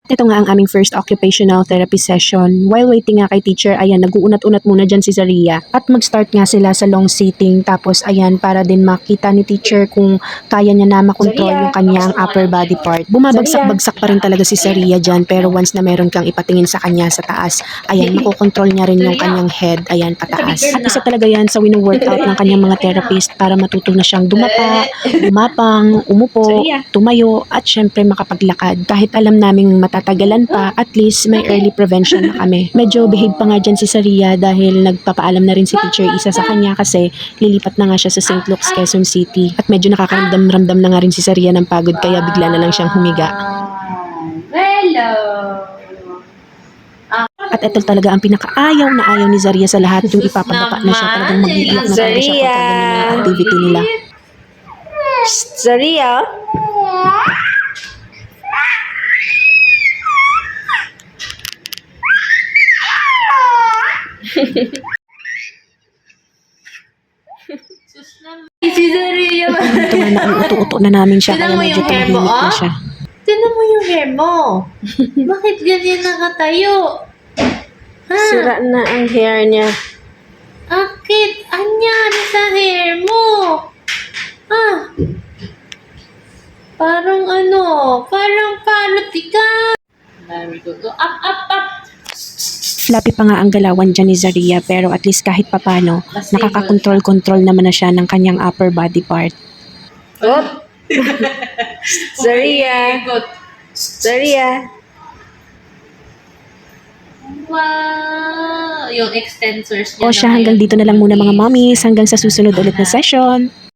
Ito nga ang aming first occupational therapy session. While waiting nga kay teacher, ayan, nag-uunat-unat muna dyan si Zaria. At mag-start nga sila sa long sitting. Tapos, ayan, para din makita ni teacher kung kaya niya na makontrol yung kanyang upper body part. Bumabagsak-bagsak pa rin talaga si Zaria dyan. Pero once na meron kang ipatingin sa kanya sa taas, ayan, makokontrol niya rin yung kanyang head, ayan, pataas. At isa talaga yan sa wino-workout ng kanyang mga therapist para matuto na siyang dumapa, gumapang, umupo, tumayo, at syempre makapaglakad. Kahit alam naming matatagalan pa, at least may early prevention na kami. Medyo behave pa nga dyan si Zaria dahil nagpapaalam na rin si Teacher Isa sa kanya kasi lilipat na nga siya sa St. Luke's, Quezon City. At medyo nakakaramdam-ramdam na nga rin si Zaria ng pagod kaya bigla na lang siyang humiga. Hello! At ito talaga ang pinakaayaw na ayaw ni Zaria sa lahat, yung ipapababa na siya, talagang mag-iiyak na talaga siya pagka ganyan yung activity nila. Zaria? Si Zaria. Ito nga, nauuto-uto na namin siya kaya medyo tahimik na siya. Tignan mo yung hair mo. Bakit ganyan nakatayo? Ha? Sira na ang hair niya. Akit? Anyari sa hair mo? Ah. Parang ka. Very good. Go up. Floppy pa nga ang galawan dyan ni Zaria pero at least kahit papano, nakakakontrol-control naman na siya ng kanyang upper body part. Oh! Zaria! Zaria! Wow! Yung extensors niya. O siya, hanggang dito na lang muna mga mommies, hanggang sa susunod ulit na session.